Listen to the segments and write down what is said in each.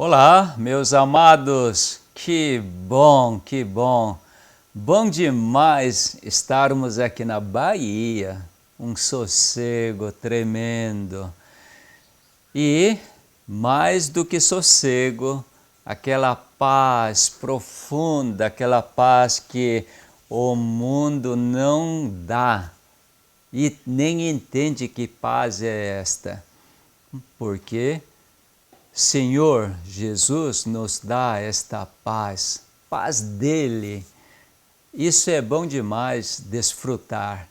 Olá, meus amados, que bom, bom demais estarmos aqui na Bahia, um sossego tremendo e mais do que sossego, aquela paz profunda, aquela paz que o mundo não dá e nem entende que paz é esta, porque Senhor Jesus nos dá esta paz, paz dele. Isso é bom demais desfrutar.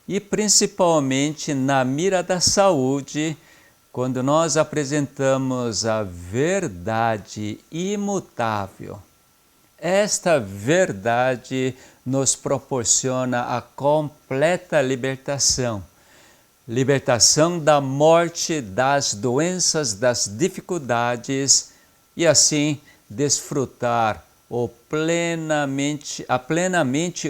E principalmente na mira da saúde, quando nós apresentamos a verdade imutável. Esta verdade nos proporciona a completa libertação. Libertação da morte, das doenças, das dificuldades e assim desfrutar plenamente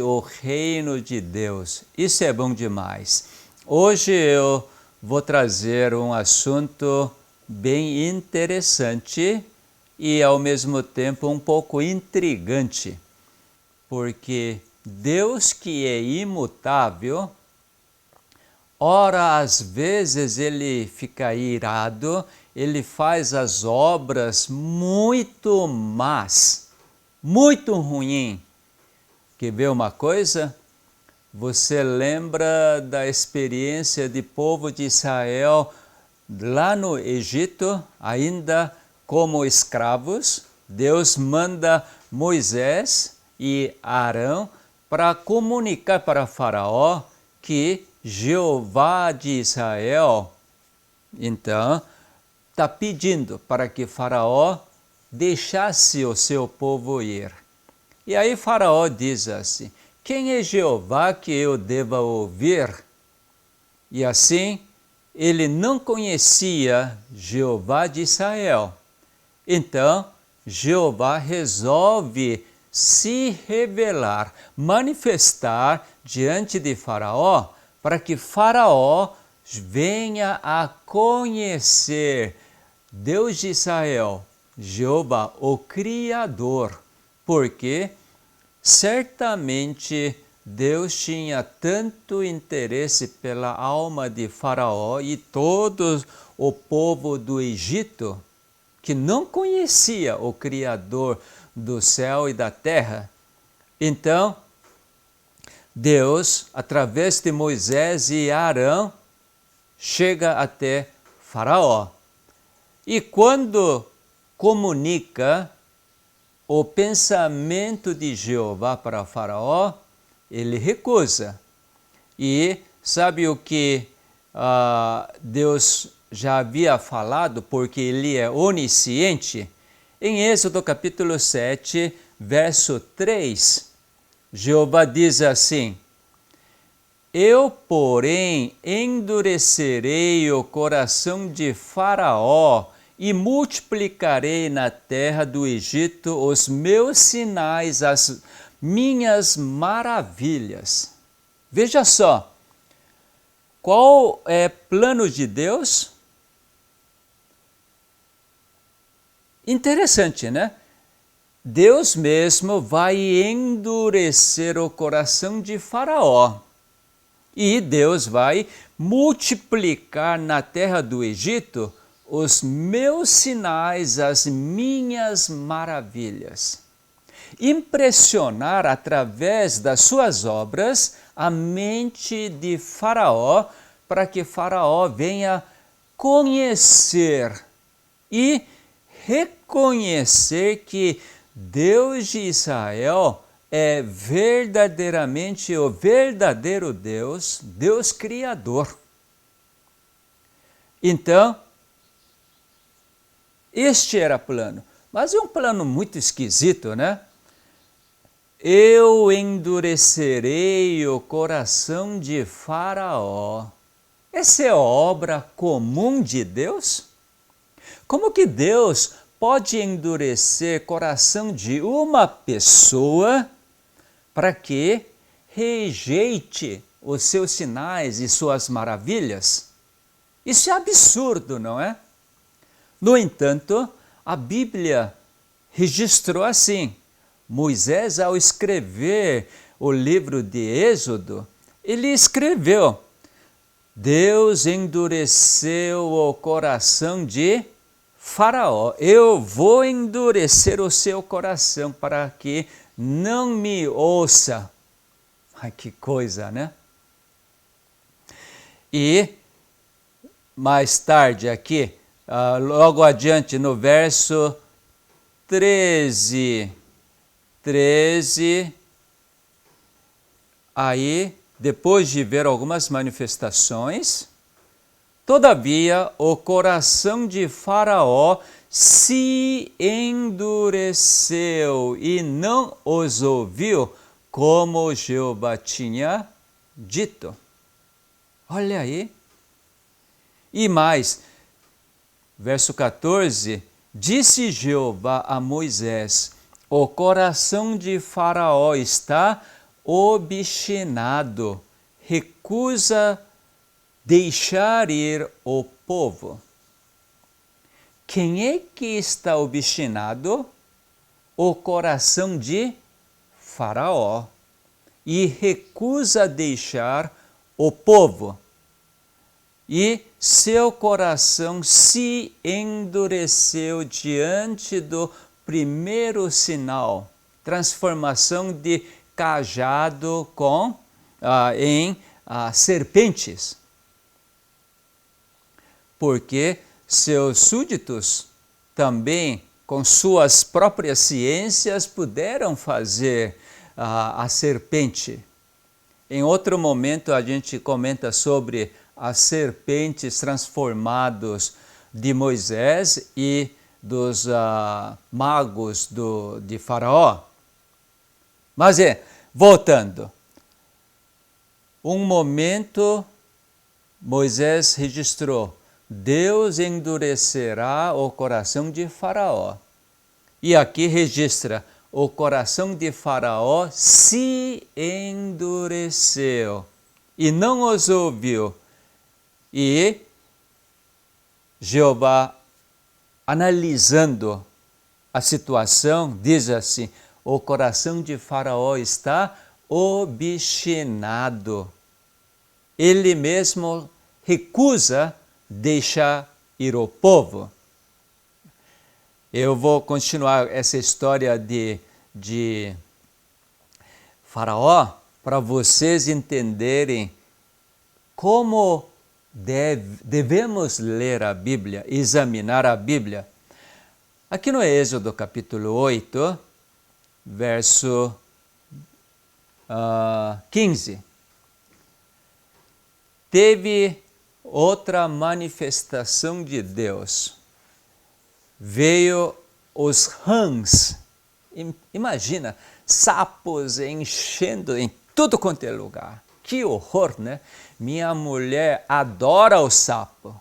o reino de Deus. Isso é bom demais. Hoje eu vou trazer um assunto bem interessante e ao mesmo tempo um pouco intrigante, porque Deus que é imutável, ora, às vezes ele fica irado, ele faz as obras muito más, muito ruim. Quer ver uma coisa? Você lembra da experiência do povo de Israel lá no Egito, ainda como escravos? Deus manda Moisés e Arão para comunicar para Faraó que Jeová de Israel, então, está pedindo para que Faraó deixasse o seu povo ir. E aí Faraó diz assim: quem é Jeová que eu deva ouvir? E assim, ele não conhecia Jeová de Israel. Então, Jeová resolve se revelar, manifestar diante de Faraó, para que Faraó venha a conhecer Deus de Israel, Jeová, o Criador, porque certamente Deus tinha tanto interesse pela alma de Faraó e todo o povo do Egito, que não conhecia o Criador do céu e da terra. Então, Deus, através de Moisés e Arão, chega até Faraó. E quando comunica o pensamento de Jeová para Faraó, ele recusa. E sabe o que Deus já havia falado, porque ele é onisciente? Em Êxodo capítulo 7, verso 3, Jeová diz assim: eu, porém, endurecerei o coração de Faraó e multiplicarei na terra do Egito os meus sinais, as minhas maravilhas. Veja só, qual é o plano de Deus? Interessante, né? Deus mesmo vai endurecer o coração de Faraó. E Deus vai multiplicar na terra do Egito os meus sinais, as minhas maravilhas. Impressionar através das suas obras a mente de Faraó, para que Faraó venha conhecer e reconhecer que Deus de Israel é verdadeiramente o verdadeiro Deus, Deus Criador. Então, este era o plano. Mas é um plano muito esquisito, né? Eu endurecerei o coração de Faraó. Essa é obra comum de Deus? Como que Deus pode endurecer o coração de uma pessoa para que rejeite os seus sinais e suas maravilhas? Isso é absurdo, não é? No entanto, a Bíblia registrou assim. Moisés, ao escrever o livro de Êxodo, ele escreveu: Deus endureceu o coração de Faraó. Eu vou endurecer o seu coração para que não me ouça. Ai, que coisa, né? E mais tarde aqui, logo adiante no verso 13, aí, depois de ver algumas manifestações, todavia o coração de Faraó se endureceu e não os ouviu, como Jeová tinha dito. Olha aí. E mais, verso 14, disse Jeová a Moisés: o coração de Faraó está obstinado, recusa deixar ir o povo. Quem é que está obstinado? O coração de Faraó, e recusa deixar o povo. E seu coração se endureceu diante do primeiro sinal, transformação de cajado em serpentes. Porque seus súditos também, com suas próprias ciências, puderam fazer a serpente. Em outro momento a gente comenta sobre as serpentes transformadas de Moisés e dos magos de Faraó. Mas voltando, um momento Moisés registrou: Deus endurecerá o coração de Faraó. E aqui registra: o coração de Faraó se endureceu e não os ouviu. E Jeová, analisando a situação, diz assim: o coração de Faraó está obstinado. Ele mesmo recusa deixar ir o povo. Eu vou continuar essa história de Faraó para vocês entenderem como devemos ler a Bíblia, examinar a Bíblia. Aqui no Êxodo capítulo 8, verso 15. Teve outra manifestação de Deus. Veio os rãs. Imagina, sapos enchendo em tudo quanto é lugar. Que horror, né? Minha mulher adora o sapo.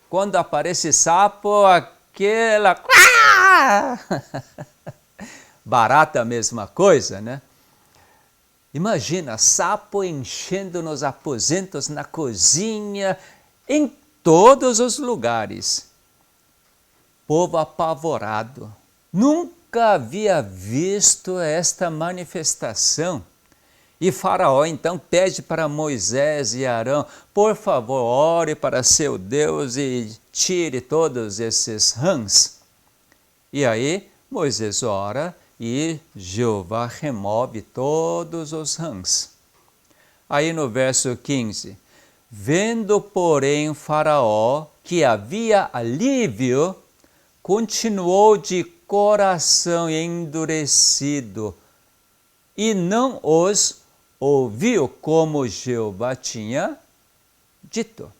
Quando aparece sapo, aquela... Barata, a mesma coisa, né? Imagina, sapo enchendo nos aposentos, na cozinha, em todos os lugares. Povo apavorado. Nunca havia visto esta manifestação. E Faraó então pede para Moisés e Arão: por favor, ore para seu Deus e tire todos esses rãs. E aí Moisés ora e Jeová remove todos os rãs. Aí no verso 15, vendo porém Faraó que havia alívio, continuou de coração endurecido e não os ouviu, como Jeová tinha dito.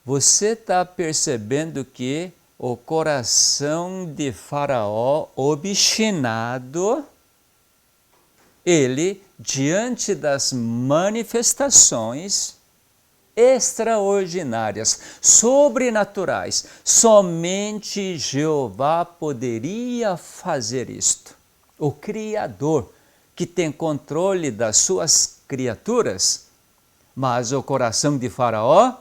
Você está percebendo que o coração de Faraó obstinado, ele, diante das manifestações extraordinárias, sobrenaturais, somente Jeová poderia fazer isto. O Criador, que tem controle das suas criaturas, mas o coração de Faraó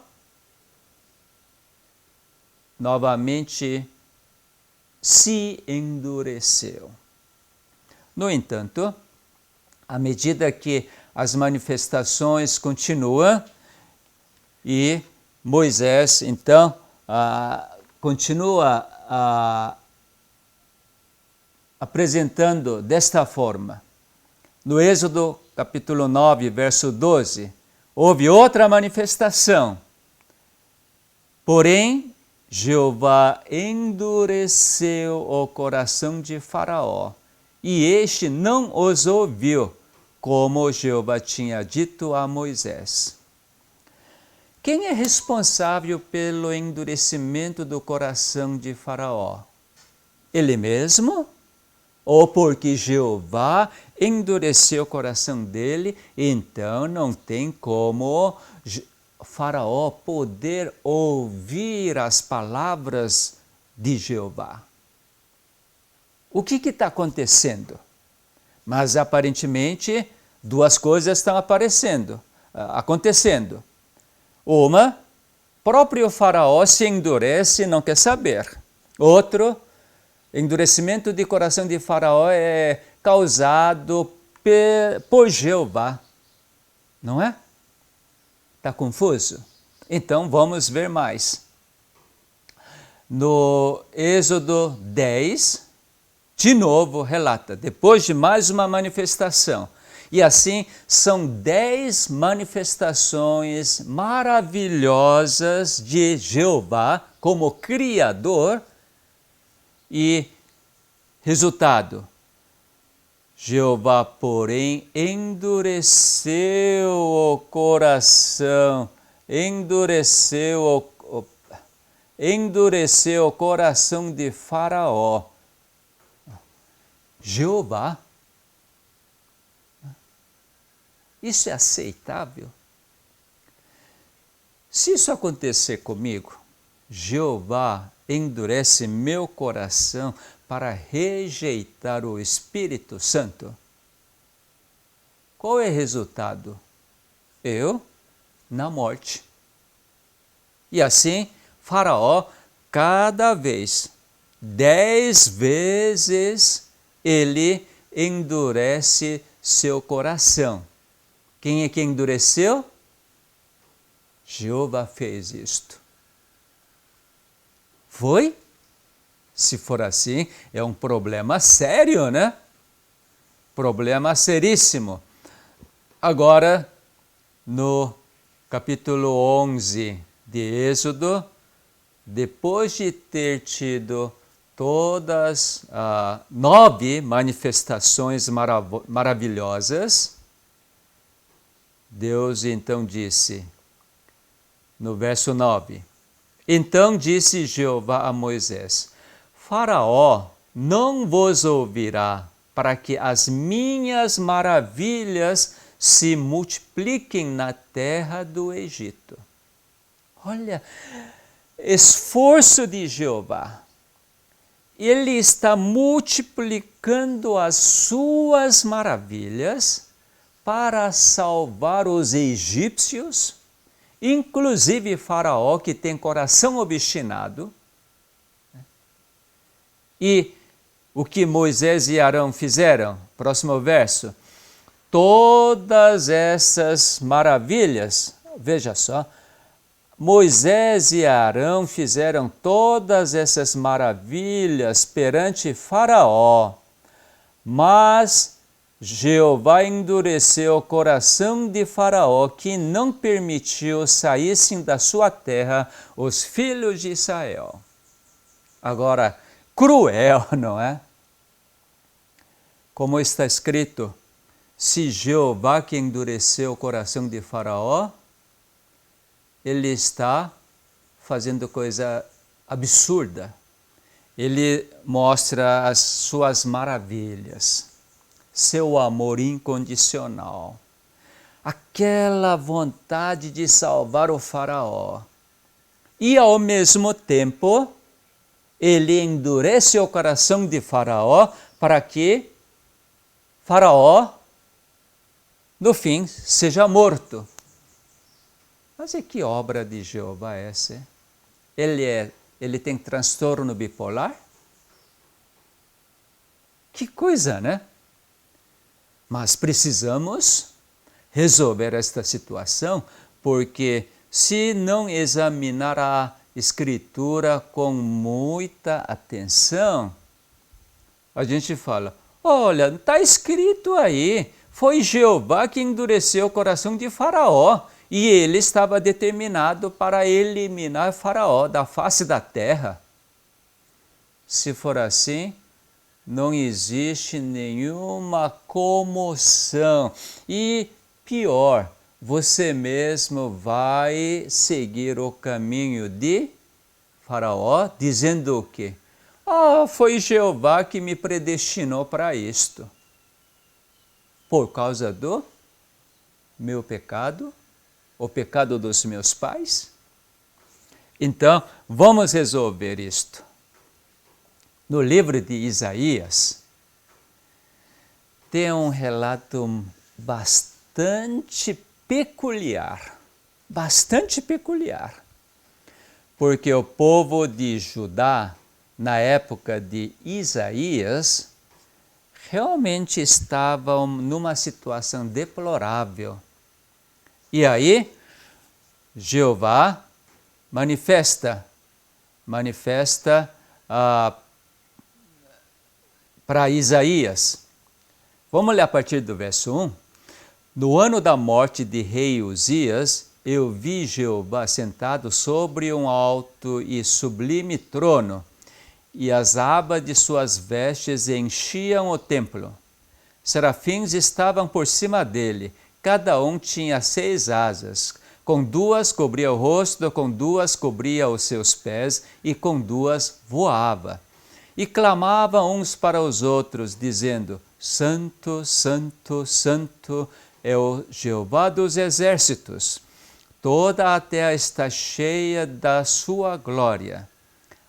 novamente se endureceu. No entanto, à medida que as manifestações continuam e Moisés, então, continua apresentando desta forma. No Êxodo capítulo 9, verso 12, houve outra manifestação. Porém, Jeová endureceu o coração de Faraó, e este não os ouviu, como Jeová tinha dito a Moisés. Quem é responsável pelo endurecimento do coração de Faraó? Ele mesmo? Ou porque Jeová endureceu o coração dele, então não tem como Faraó poder ouvir as palavras de Jeová? O que está acontecendo? Mas aparentemente duas coisas estão acontecendo. Uma, próprio Faraó se endurece e não quer saber. Outro, endurecimento de coração de Faraó é causado por Jeová. Não é? Está confuso? Então vamos ver mais. No Êxodo 10, de novo relata, depois de mais uma manifestação. E assim são 10 manifestações maravilhosas de Jeová como Criador. E resultado, Jeová, porém, endureceu o coração, endureceu o coração de Faraó. Jeová, isso é aceitável? Se isso acontecer comigo, Jeová endurece meu coração para rejeitar o Espírito Santo. Qual é o resultado? Eu na morte. E assim, Faraó, cada vez, 10 vezes, ele endurece seu coração. Quem é que endureceu? Jeová fez isto. Foi? Se for assim, é um problema sério, né? Problema seríssimo. Agora, no capítulo 11 de Êxodo, depois de ter tido todas 9 manifestações maravilhosas, Deus então disse, no verso 9, então disse Jeová a Moisés, Faraó não vos ouvirá, para que as minhas maravilhas se multipliquem na terra do Egito. Olha, esforço de Jeová. Ele está multiplicando as suas maravilhas para salvar os egípcios, inclusive Faraó, que tem coração obstinado. E o que Moisés e Arão fizeram? Próximo verso. Todas essas maravilhas, veja só, Moisés e Arão fizeram todas essas maravilhas perante Faraó, mas Jeová endureceu o coração de Faraó, que não permitiu saíssem da sua terra os filhos de Israel. Agora, cruel, não é? Como está escrito, se Jeová que endureceu o coração de Faraó, ele está fazendo coisa absurda. Ele mostra as suas maravilhas, seu amor incondicional, aquela vontade de salvar o Faraó. E ao mesmo tempo, ele endurece o coração de Faraó para que Faraó, no fim, seja morto. Mas e que obra de Jeová é essa? Ele é ele tem transtorno bipolar? Que coisa, né? Mas precisamos resolver esta situação, porque se não examinar a Escritura com muita atenção, a gente fala, olha, está escrito aí, foi Jeová que endureceu o coração de Faraó, e ele estava determinado para eliminar Faraó da face da terra. Se for assim, não existe nenhuma comoção. E pior, você mesmo vai seguir o caminho de Faraó, dizendo o quê? Foi Jeová que me predestinou para isto. Por causa do meu pecado, o pecado dos meus pais? Então, vamos resolver isto. No livro de Isaías, tem um relato bastante peculiar, porque o povo de Judá, na época de Isaías, realmente estavam numa situação deplorável. E aí, Jeová manifesta para Isaías. Vamos ler a partir do verso 1. No ano da morte de rei Uzias, eu vi Jeová sentado sobre um alto e sublime trono, e as abas de suas vestes enchiam o templo. Serafins estavam por cima dele, cada um tinha 6 asas, com 2 cobria o rosto, com 2 cobria os seus pés, e com 2 voava. E clamavam uns para os outros, dizendo, Santo, Santo, Santo é o Jeová dos exércitos. Toda a terra está cheia da sua glória.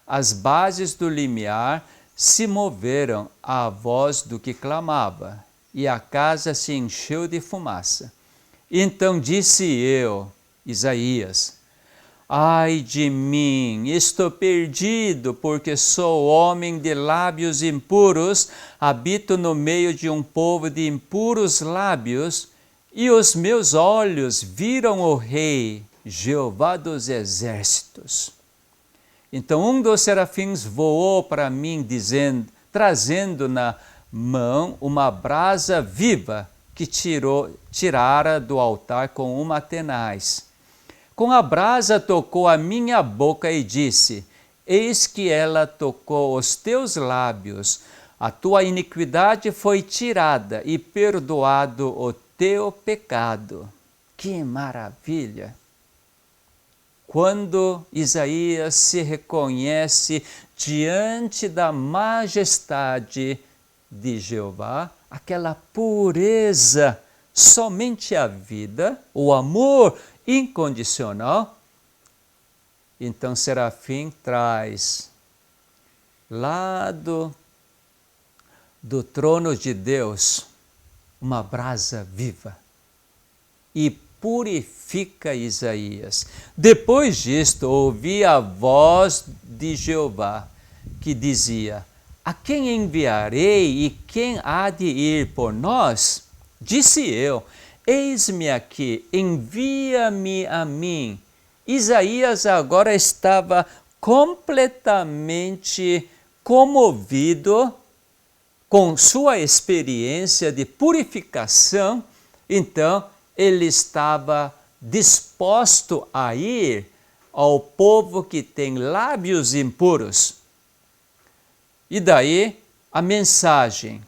As bases do limiar se moveram à voz do que clamava, e a casa se encheu de fumaça. Então disse eu, Isaías, ai de mim, estou perdido, porque sou homem de lábios impuros, habito no meio de um povo de impuros lábios, e os meus olhos viram o Rei, Jeová dos exércitos. Então um dos serafins voou para mim, trazendo na mão uma brasa viva que tirara do altar com uma tenaz. Com a brasa tocou a minha boca e disse, eis que ela tocou os teus lábios, a tua iniquidade foi tirada e perdoado o teu pecado. Que maravilha! Quando Isaías se reconhece diante da majestade de Jeová, aquela pureza, somente a vida, o amor incondicional, então Serafim traz lá do trono de Deus uma brasa viva e purifica Isaías. Depois disto, ouvi a voz de Jeová, que dizia, a quem enviarei e quem há de ir por nós? Disse eu, eis-me aqui, envia-me a mim. Isaías agora estava completamente comovido com sua experiência de purificação, então ele estava disposto a ir ao povo que tem lábios impuros. E daí a mensagem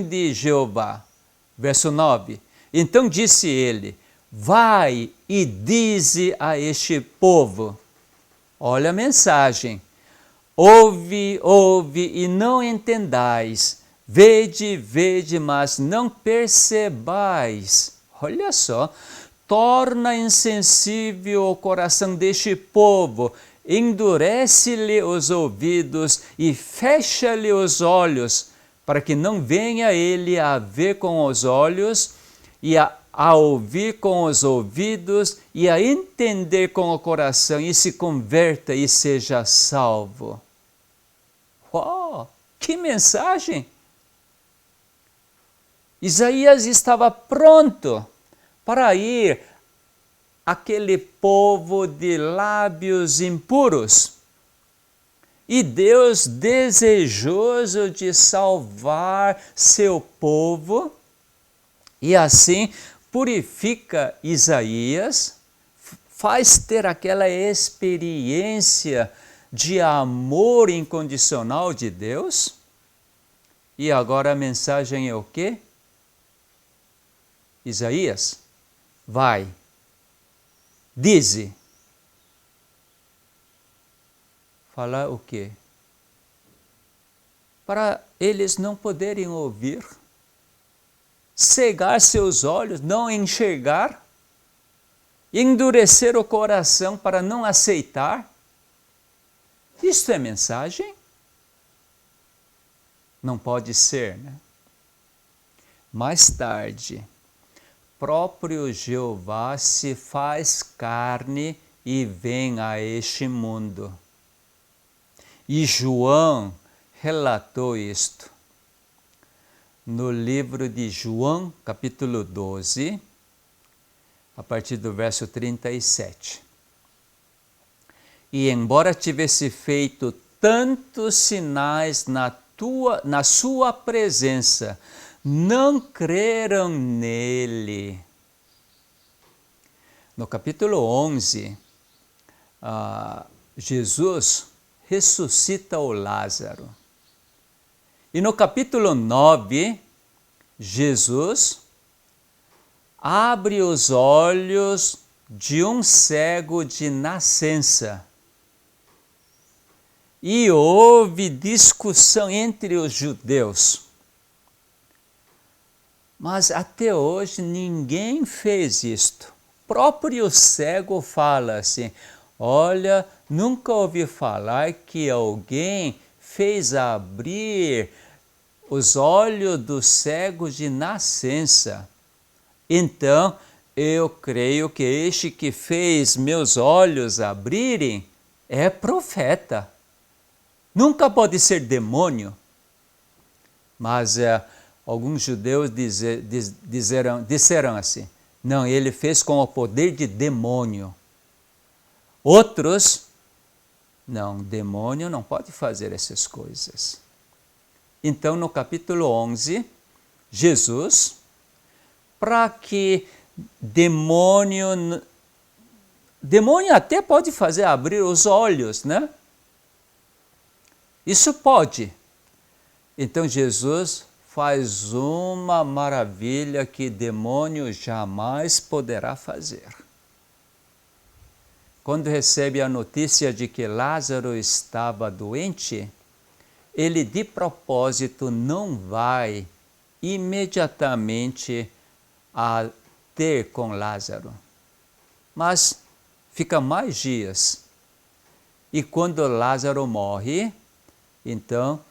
de Jeová, verso 9. Então disse ele, vai e dize a este povo, olha a mensagem, ouve, ouve e não entendais, vede, vede, mas não percebais. Olha só, torna insensível o coração deste povo, endurece-lhe os ouvidos e fecha-lhe os olhos, para que não venha ele a ver com os olhos e a a ouvir com os ouvidos e a entender com o coração e se converta e seja salvo. Oh, que mensagem! Isaías estava pronto para ir àquele povo de lábios impuros. E Deus, desejoso de salvar seu povo, e assim purifica Isaías, faz ter aquela experiência de amor incondicional de Deus. E agora a mensagem é o quê? Isaías, vai, dize. Falar o quê? Para eles não poderem ouvir, cegar seus olhos, não enxergar, endurecer o coração para não aceitar. Isto é mensagem? Não pode ser, né? Mais tarde, próprio Jeová se faz carne e vem a este mundo. E João relatou isto no livro de João, capítulo 12, a partir do verso 37. E embora tivesse feito tantos sinais na sua presença, não creram nele. No capítulo 11, Jesus ressuscita o Lázaro. E no capítulo 9, Jesus abre os olhos de um cego de nascença. E houve discussão entre os judeus. Mas até hoje ninguém fez isto. O próprio cego fala assim, olha, nunca ouvi falar que alguém fez abrir os olhos do cego de nascença. Então, eu creio que este que fez meus olhos abrirem é profeta. Nunca pode ser demônio. Mas alguns judeus disseram assim, não, ele fez com o poder de demônio. Outros, não, demônio não pode fazer essas coisas. Então, no capítulo 11, Jesus, para que demônio até pode fazer abrir os olhos, né? Isso pode. Então, Jesus faz uma maravilha que demônio jamais poderá fazer. Quando recebe a notícia de que Lázaro estava doente, ele de propósito não vai imediatamente a ter com Lázaro, mas fica mais dias. E quando Lázaro morre, então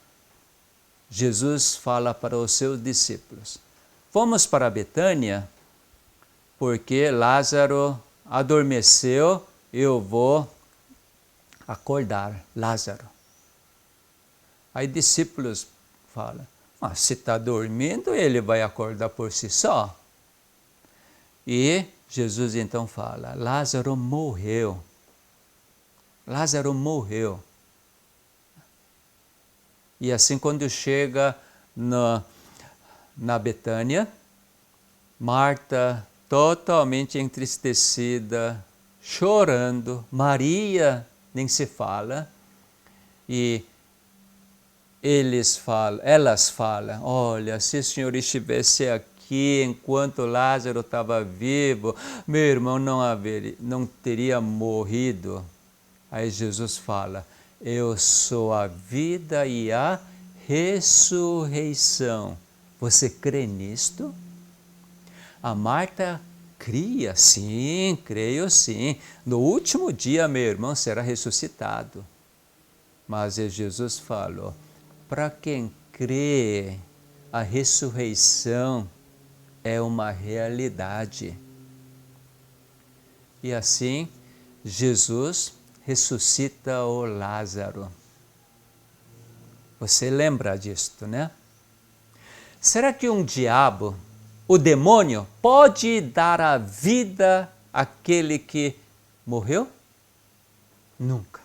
Jesus fala para os seus discípulos, vamos para Betânia, porque Lázaro adormeceu, eu vou acordar Lázaro. Aí discípulos falam, mas se está dormindo, ele vai acordar por si só. E Jesus então fala, Lázaro morreu. Lázaro morreu. E assim quando chega na Betânia, Marta totalmente entristecida, chorando, Maria nem se fala, e elas falam, olha, se o Senhor estivesse aqui enquanto Lázaro estava vivo, meu irmão não teria morrido. Aí Jesus fala, eu sou a vida e a ressurreição. Você crê nisto? A Marta cria, sim, creio sim. No último dia, meu irmão será ressuscitado. Mas Jesus falou, para quem crê a ressurreição é uma realidade. E assim, Jesus ressuscita o Lázaro. Você lembra disto, né? Será que um diabo, o demônio, pode dar a vida àquele que morreu? Nunca.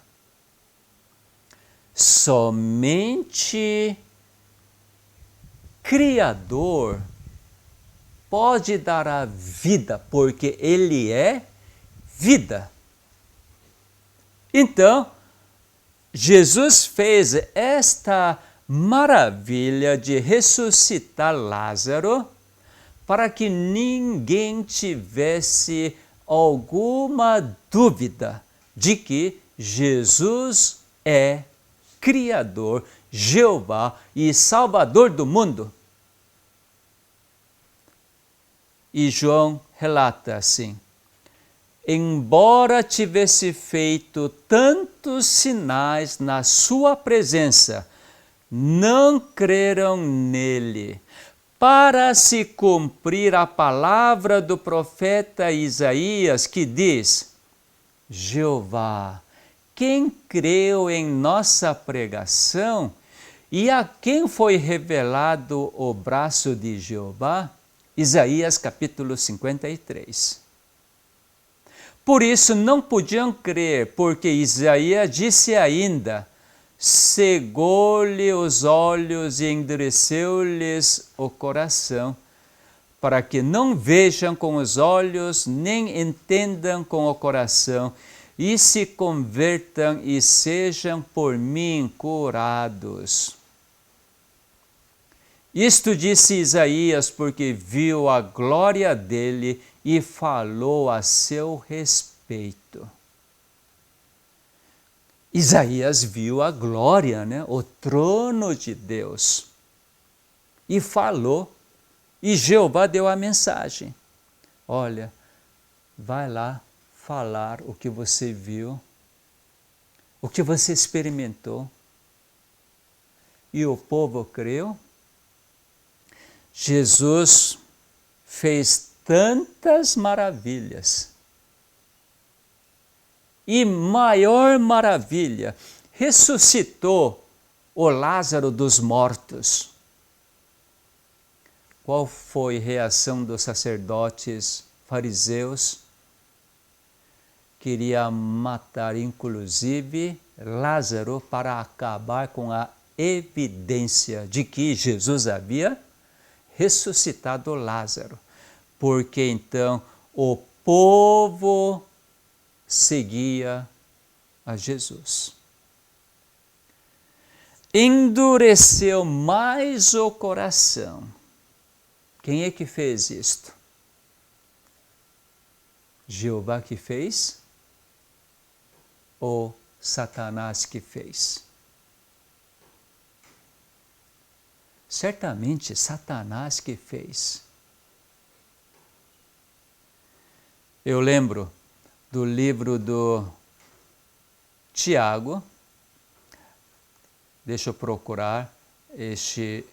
Somente Criador pode dar a vida, porque Ele é vida. Então, Jesus fez esta maravilha de ressuscitar Lázaro para que ninguém tivesse alguma dúvida de que Jesus é Criador, Jeová e Salvador do mundo. E João relata assim: embora tivesse feito tantos sinais na sua presença, não creram nele, para se cumprir a palavra do profeta Isaías, que diz: Jeová, quem creu em nossa pregação e a quem foi revelado o braço de Jeová? Isaías capítulo 53. Por isso não podiam crer, porque Isaías disse ainda: cegou-lhe os olhos e endureceu-lhes o coração, para que não vejam com os olhos, nem entendam com o coração, e se convertam e sejam por mim curados. Isto disse Isaías porque viu a glória dele e falou a seu respeito. Isaías viu a glória, né? O trono de Deus. E falou. E Jeová deu a mensagem. Olha, vai lá falar o que você viu, o que você experimentou. E o povo creu. Jesus fez tantas maravilhas. E maior maravilha, ressuscitou o Lázaro dos mortos. Qual foi a reação dos sacerdotes fariseus? Queria matar inclusive Lázaro para acabar com a evidência de que Jesus havia ressuscitado Lázaro, porque então o povo seguia a Jesus. Endureceu mais o coração. Quem é que fez isto? Jeová que fez? Ou Satanás que fez? Certamente Satanás que fez. Eu lembro do livro do Tiago. Deixa eu procurar este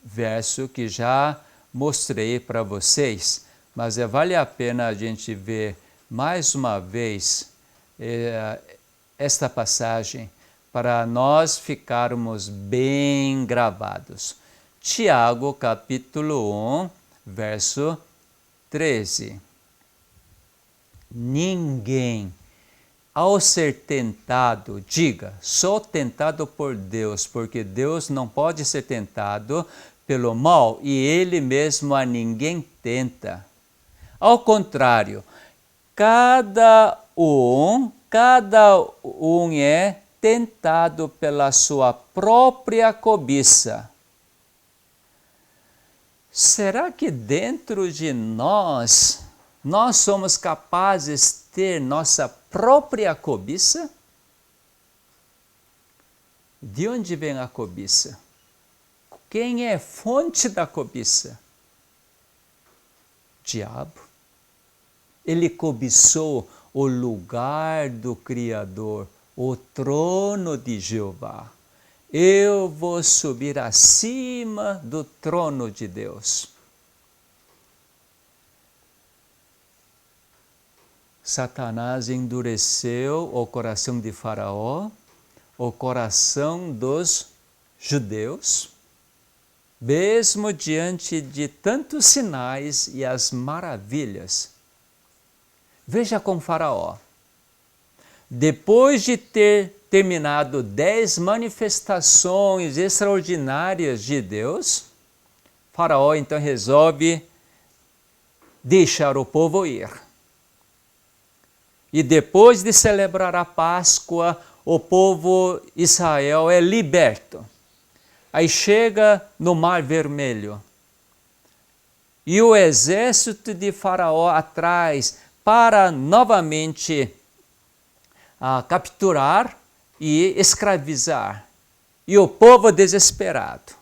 verso que já mostrei para vocês, mas vale a pena a gente ver mais uma vez esta passagem para nós ficarmos bem gravados. Tiago, capítulo 1, verso 13. Ninguém, ao ser tentado, diga, sou tentado por Deus, porque Deus não pode ser tentado pelo mal e Ele mesmo a ninguém tenta. Ao contrário, cada um é tentado pela sua própria cobiça. Será que dentro de nós somos capazes de ter nossa própria cobiça? De onde vem a cobiça? Quem é fonte da cobiça? Diabo. Ele cobiçou o lugar do Criador, o trono de Jeová. Eu vou subir acima do trono de Deus. Satanás endureceu o coração de Faraó, o coração dos judeus, mesmo diante de tantos sinais e as maravilhas. Veja com Faraó. Depois de ter terminado 10 manifestações extraordinárias de Deus, Faraó então resolve deixar o povo ir. E depois de celebrar a Páscoa, o povo Israel é liberto. Aí chega no Mar Vermelho. E o exército de Faraó atrás para novamente capturar e escravizar. E o povo desesperado.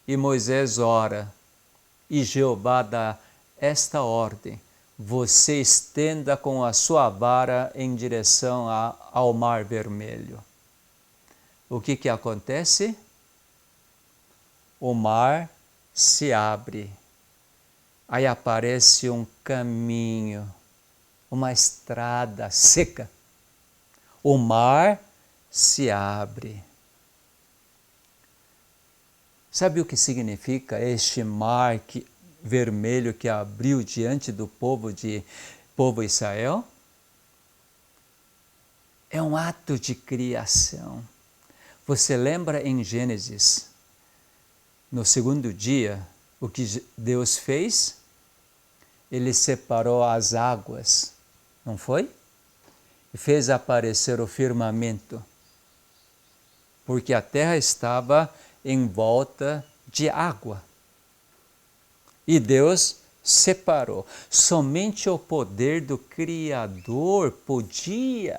E Moisés ora, e Jeová dá esta ordem: você estenda com a sua vara em direção ao Mar Vermelho. O que acontece? O mar se abre. Aí aparece um caminho, uma estrada seca. O mar se abre. Sabe o que significa este mar vermelho que abriu diante do povo Israel? É um ato de criação. Você lembra em Gênesis, no segundo dia, o que Deus fez? Ele separou as águas, não foi? E fez aparecer o firmamento, porque a terra estava em volta de água. E Deus separou. Somente o poder do Criador podia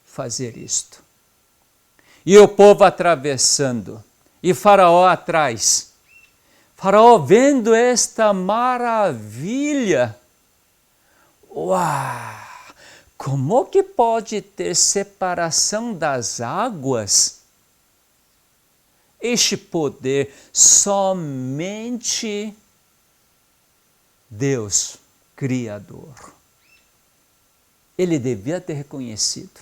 fazer isto. E o povo atravessando, e Faraó atrás. Faraó vendo esta maravilha. Uau! Como que pode ter separação das águas? Este poder somente Deus, Criador. Ele devia ter reconhecido.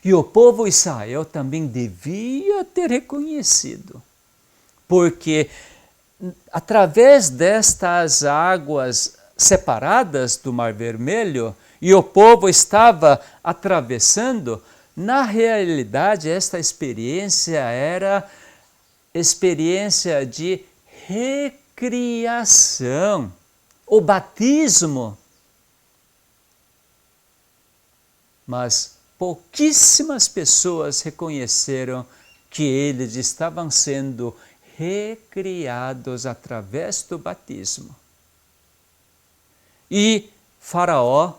E o povo Israel também devia ter reconhecido. Porque através destas águas separadas do Mar Vermelho, e o povo estava atravessando, na realidade esta experiência era experiência de recriação, o batismo. Mas pouquíssimas pessoas reconheceram que eles estavam sendo recriados através do batismo. E Faraó,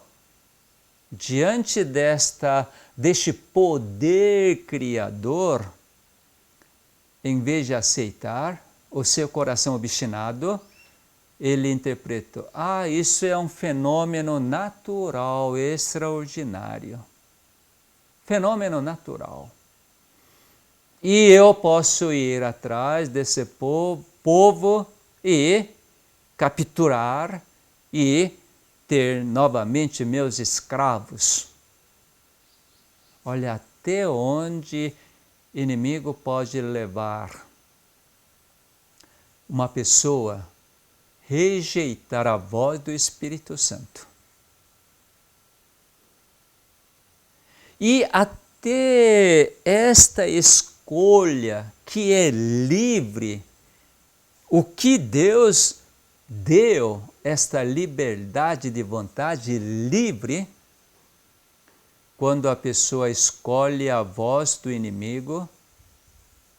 diante deste poder criador, em vez de aceitar, o seu coração obstinado, ele interpretou: isso é um fenômeno natural, extraordinário. Fenômeno natural. E eu posso ir atrás desse povo e capturar e ter novamente meus escravos. Olha até onde o inimigo pode levar uma pessoa rejeitar a voz do Espírito Santo. E até esta escolha que é livre, o que Deus deu, esta liberdade de vontade livre, quando a pessoa escolhe a voz do inimigo,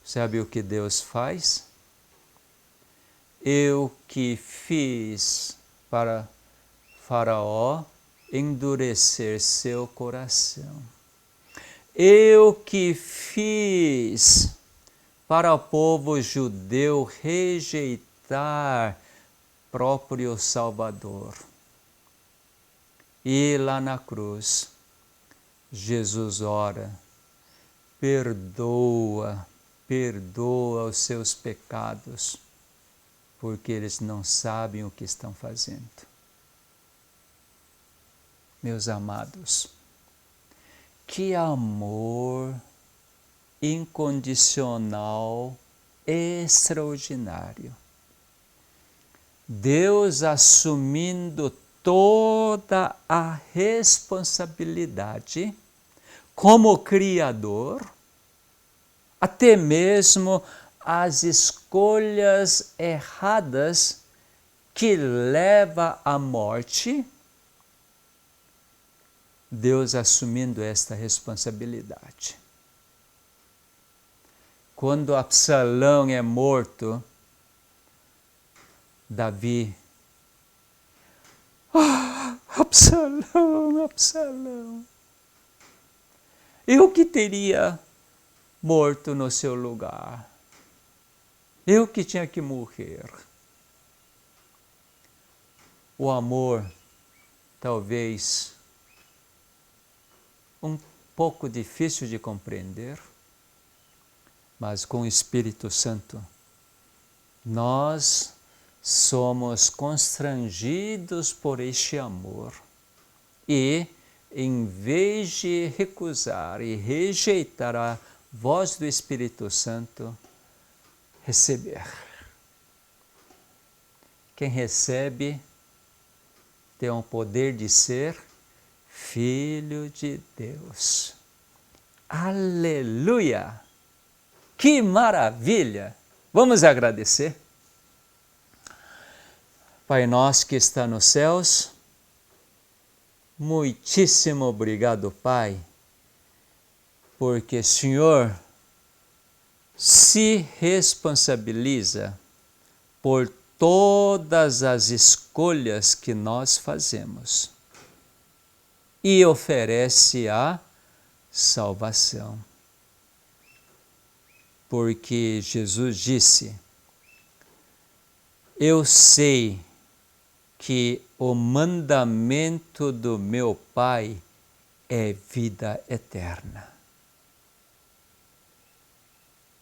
sabe o que Deus faz? Eu que fiz para Faraó endurecer seu coração. Eu que fiz para o povo judeu rejeitar próprio Salvador. E lá na cruz, Jesus ora: perdoa os seus pecados, porque eles não sabem o que estão fazendo. meus amados, que amor incondicional, extraordinário. Deus assumindo toda a responsabilidade como Criador, até mesmo as escolhas erradas que levam à morte, Deus assumindo esta responsabilidade. Quando Absalão é morto, Davi, Absalão, Absalão, eu que teria morto no seu lugar, eu que tinha que morrer. O amor, talvez, um pouco difícil de compreender, mas com o Espírito Santo, nós somos constrangidos por este amor e, em vez de recusar e rejeitar a voz do Espírito Santo, receber. Quem recebe tem o poder de ser filho de Deus. Aleluia! Que maravilha! Vamos agradecer? Pai nosso que está nos céus, muitíssimo obrigado, Pai, porque o Senhor se responsabiliza por todas as escolhas que nós fazemos e oferece a salvação. Porque Jesus disse: eu sei que o mandamento do meu Pai é vida eterna.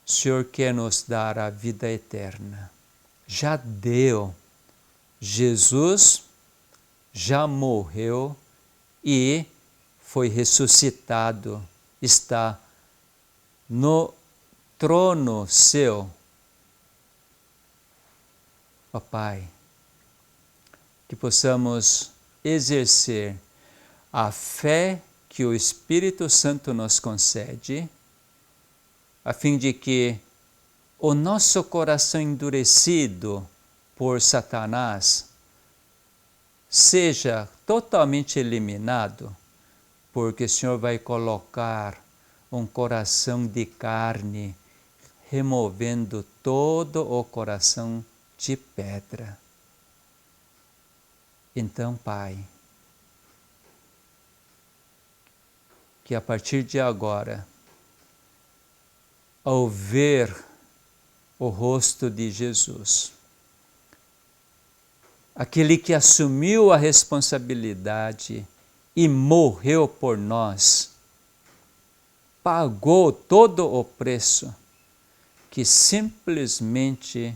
O Senhor quer nos dar a vida eterna. Já deu. Jesus já morreu e foi ressuscitado. Está no trono seu. Ó Pai, que possamos exercer a fé que o Espírito Santo nos concede, a fim de que o nosso coração endurecido por Satanás seja totalmente eliminado, porque o Senhor vai colocar um coração de carne, removendo todo o coração de pedra. Então, Pai, que a partir de agora, ao ver o rosto de Jesus, aquele que assumiu a responsabilidade e morreu por nós, pagou todo o preço, que simplesmente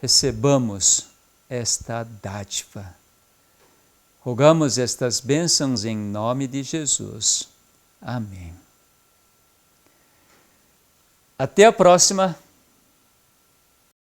recebamos esta dádiva. Rogamos estas bênçãos em nome de Jesus. Amém. Até a próxima.